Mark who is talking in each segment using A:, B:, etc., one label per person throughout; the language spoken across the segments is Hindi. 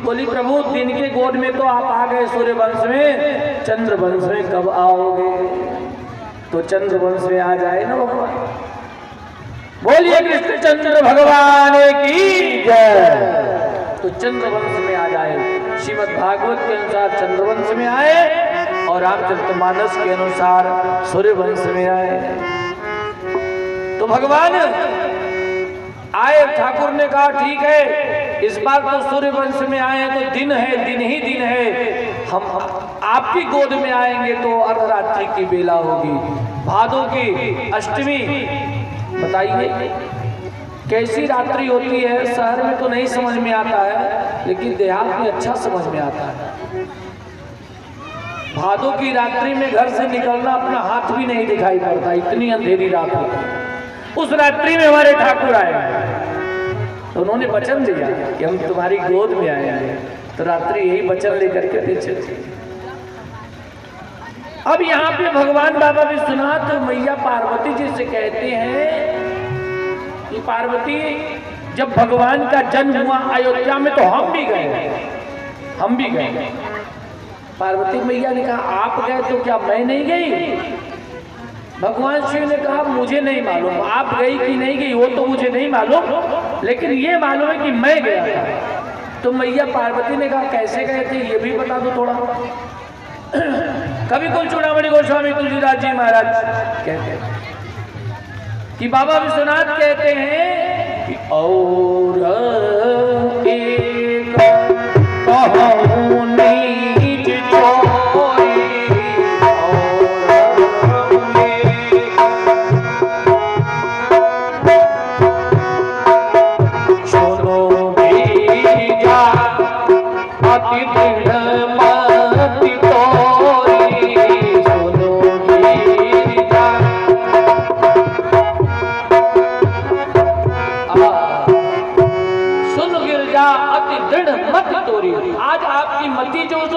A: बोली प्रभु दिन के गोद में तो आप आ गए सूर्य वंश में, चंद्र वंश में कब आओगे? तो चंद्र वंश में आ जाए ना भगवान। बोलिए कृष्ण चंद्र भगवान की जय। तो चंद्र वंश में आ जाए। श्रीमद् भागवत के अनुसार चंद्र वंश में आए और रामचरितमानस के अनुसार सूर्य वंश में आए। तो भगवान आए, ठाकुर ने कहा ठीक है, इस बार तो सूर्य वंश में आए तो दिन है, दिन ही दिन है। हम आपकी गोद में आएंगे तो अर्धरात्रि की बेला होगी, भादों की अष्टमी। बताइए कैसी रात्रि होती है, शहर में तो नहीं समझ में आता है, लेकिन देहात में अच्छा समझ में आता है। भादों की रात्रि में घर से निकलना अपना हाथ भी नहीं दिखाई पड़ता, इतनी अंधेरी रात होती है। उस रात्रि में हमारे ठाकुर आए तो उन्होंने वचन दिया कि हम तुम्हारी गोद में आएंगे। तो रात्रि यही वचन लेकर के पीछे थे। अब यहाँ पे भगवान बाबा विश्वनाथ मैया पार्वती जी से कहते हैं कि पार्वती जब भगवान का जन्म हुआ अयोध्या में तो हम भी गए। पार्वती मैया ने कहा आप गए तो क्या मैं नहीं गई? भगवान शिव ने कहा मुझे नहीं मालूम आप गई कि नहीं गई, वो तो मुझे नहीं मालूम, लेकिन ये मालूम है कि मैं गया था। तो मैया पार्वती ने कहा कैसे गए थे ये भी बता दो थोड़ा। कवि कुल चूड़ामणि गोस्वामी तुलसीदास जी महाराज कहते हैं कि बाबा विश्वनाथ कहते हैं कि और एक कहूं नीच चोरी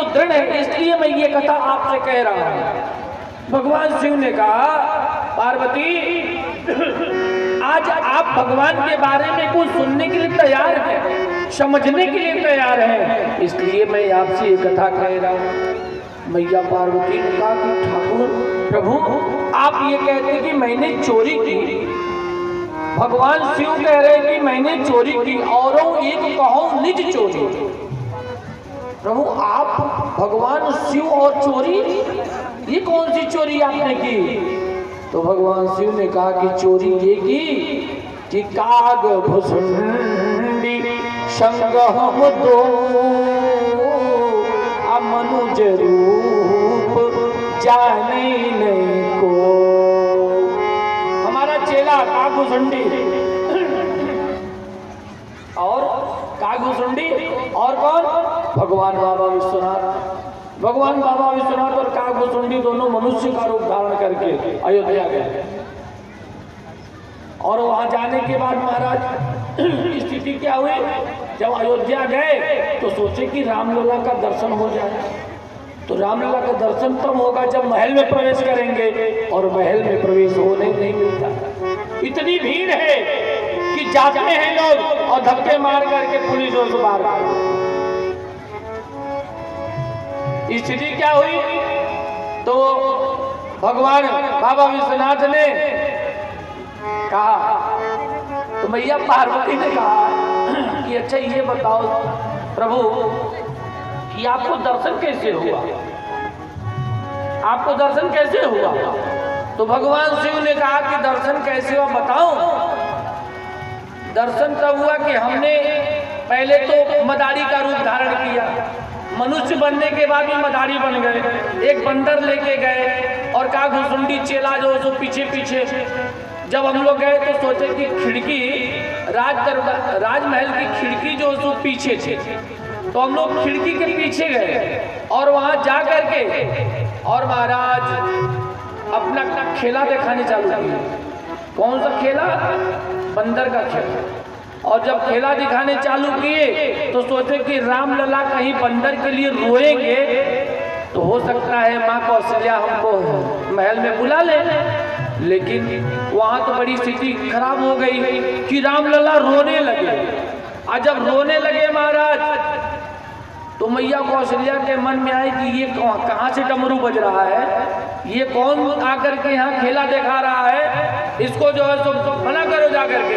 A: दृढ़ है, इसलिए मैं ये कथा आपसे कह रहा हूं। भगवान शिव ने कहा पार्वती आज आप भगवान के बारे में कुछ सुनने के लिए तैयार हैं, समझने के लिए तैयार हैं, इसलिए मैं आपसे ये कथा कह रहा हूं। मैया पार्वती ने कहा कि ठाकुर प्रभु आप ये कहते कि मैंने चोरी की, भगवान शिव कह रहे कि मैंने चोरी की, और एक कहो निज चोरी। प्रभु आप भगवान शिव और चोरी, ये कौन सी चोरी आपने की? तो भगवान शिव ने कहा कि चोरी ये की कि काग भुसुंडी संग हम दो मनुज रूप जाने नहीं को। हमारा चेला काग भुसुंडी और कागभूषुंडी और कौन? भगवान बाबा विश्वनाथ। भगवान बाबा विश्वनाथ और कागभूषुंडी दोनों मनुष्य का रूप धारण करके अयोध्या गए। और वहां जाने के बाद महाराज स्थिति क्या हुई, जब अयोध्या गए तो सोचे कि रामलला का दर्शन हो जाए। तो रामलला का दर्शन तब होगा जब महल में प्रवेश करेंगे, और महल में प्रवेश होने नहीं मिलता। इतनी भीड़ है कि जाते हैं लोग और धक्के मार करके पुलिस उनको बाहर। स्थिति क्या हुई, तो भगवान बाबा विश्वनाथ ने कहा, तो मैया पार्वती ने कहा कि अच्छा ये बताओ प्रभु कि आपको दर्शन कैसे हुआ, आपको दर्शन कैसे हुआ? तो भगवान शिव ने कहा कि दर्शन कैसे हुआ बताओ। दर्शन तब हुआ कि हमने पहले तो मदारी का रूप धारण किया, मनुष्य बनने के बाद भी मदारी बन गए। एक बंदर लेके गए और कागभूषुंडी चेला जो पीछे पीछे। जब हम लोग गए तो सोचे कि खिड़की राजमहल की खिड़की जो पीछे थी, तो हम लोग खिड़की के पीछे गए और वहां जा करके और महाराज अपना खेला दिखाने चालू किया। कौन सा खेला? बंदर का खेला। और जब खेला दिखाने चालू किए तो सोचे कि रामलला कहीं बंदर के लिए रोएंगे तो हो सकता है माँ कौशल्या हमको महल में बुला ले। लेकिन वहां तो बड़ी स्थिति खराब हो गई कि रामलला रोने लगे। और जब रोने लगे महाराज तो मैया कौशल्या के मन में आई कि ये कहाँ से डमरू बज रहा है, ये कौन आकर के यहाँ खेला दिखा रहा है, इसको जो है सो मना करो जाकर के,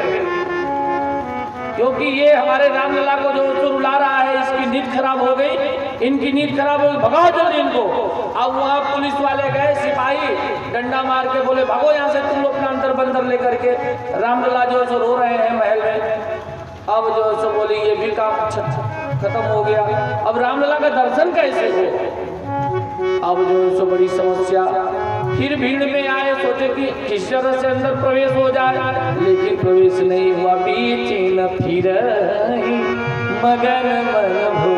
A: क्योंकि ये हमारे रामलला को जो है रुला रहा है, इसकी नींद खराब हो गई, इनकी नींद खराब हो गई, भगाओ जल्दी इनको। अब वहाँ पुलिस वाले गए, सिपाही डंडा मार के बोले भागो यहाँ से, तुम अपना अंदर बंदर लेकर के। रामलला जो है सो रो रहे हैं महल में। अब जो है सो बोले ये भी काम खत्म हो गया, अब रामलला का दर्शन कैसे हो। अब जो है सो बड़ी समस्या, फिर भीड़ में आए, सोचे कि किस तरह से अंदर प्रवेश हो जाए, लेकिन प्रवेश नहीं हुआ। बीच न फिर मगन मन भो,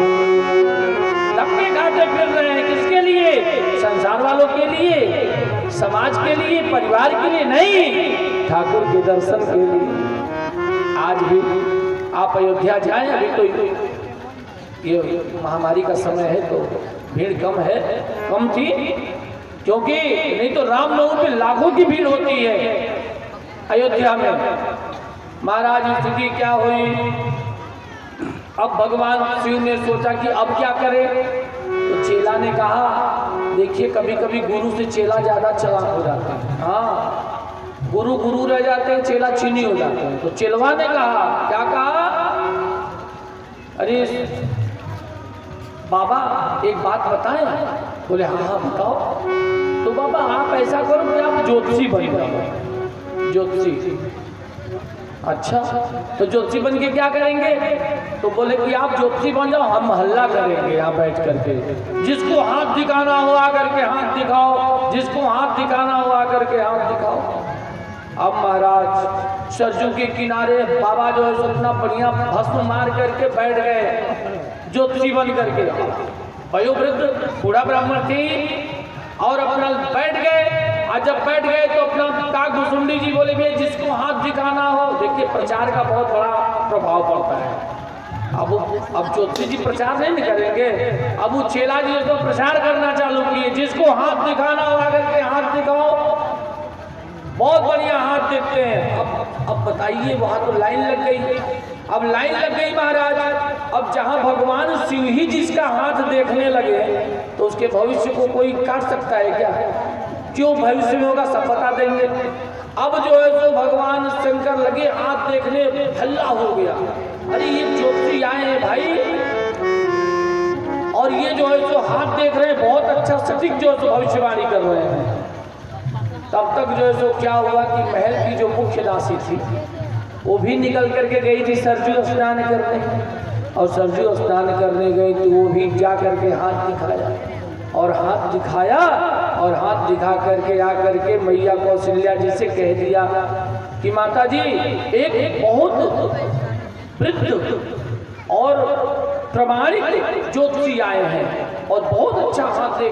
A: लंबे घाटे फिर रहे हैं, किसके लिए? संसार वालों के लिए, समाज के लिए, परिवार के लिए नहीं, ठाकुर के दर्शन के लिए। आज भी आप अयोध्या जाएं, अभी तो ये महामारी का समय है तो भीड़ कम है, कम थी, क्योंकि नहीं तो रामनवमी पे लाखों की भीड़ होती है अयोध्या में। महाराज स्थिति क्या हुई, अब भगवान शिव ने सोचा कि अब क्या करें, तो चेला ने कहा देखिए कभी कभी गुरु से चेला ज्यादा चालाक हो जाता है। हाँ, गुरु गुरु रह जाते हैं, चेला चीनी हो जाते हैं। तो चेलवा ने कहा, क्या कहा, अरे बाबा एक बात बताएं। बोले हाँ हाँ बताओ। तो बाबा आप ऐसा करो कि आप ज्योतिषी बन जाओ। ज्योतिषी, अच्छा तो ज्योतिषी बन के क्या करेंगे? तो बोले कि आप ज्योतिषी बन जाओ, हम हल्ला करेंगे यहाँ बैठ करके, जिसको हाथ दिखाना हो आकर के हाथ दिखाओ, जिसको हाथ दिखाना हो आकर के हाथ दिखाओ। अब महाराज सरजू के किनारे बाबा जो है अपना बढ़िया भस्म मार करके बैठ गए ज्योतिषी बन करके। वयोवृद्ध बूढ़ा ब्राह्मण थी और अपना बैठ गए। और जब बैठ गए तो अपना काक भुसुंडी जी बोले भैया जिसको हाथ दिखाना हो, देखिए प्रचार का बहुत बड़ा प्रभाव पड़ता है। अब ज्योतिषी जी प्रचार नहीं करेंगे, अब वो चेला जी तो प्रचार करना चालू किए, जिसको हाथ दिखाना हो आकर के हाथ दिखाओ। बहुत बढ़िया हाथ देखते हैं। अब बताइए वहां तो लाइन लग गई। अब लाइन लग गई महाराज। अब जहां भगवान शिव ही जिसका हाथ देखने लगे तो उसके भविष्य को कोई काट सकता है क्या? क्यों भविष्य में होगा सब बता देंगे। अब जो है तो भगवान शंकर लगे हाथ देखने, हल्ला हो गया, अरे ये ज्योतिषी आए हैं भाई और ये जो है तो हाथ देख रहे हैं, बहुत अच्छा सटीक जो है तो भविष्यवाणी कर रहे हैं। तब तक जो है सो क्या हुआ कि महल की जो मुख्य दासी थी वो भी निकल करके गई थी सरजू स्नान करने, और सरजू स्नान करने गई तो वो भी जा करके हाथ दिखाया, और हाथ दिखाया और हाथ दिखा करके आ करके मैया कौशल्या जी से कह दिया कि माता जी एक बहुत वृद्ध और प्रमाणिक ज्योतिषी आए हैं और बहुत अच्छा हाथ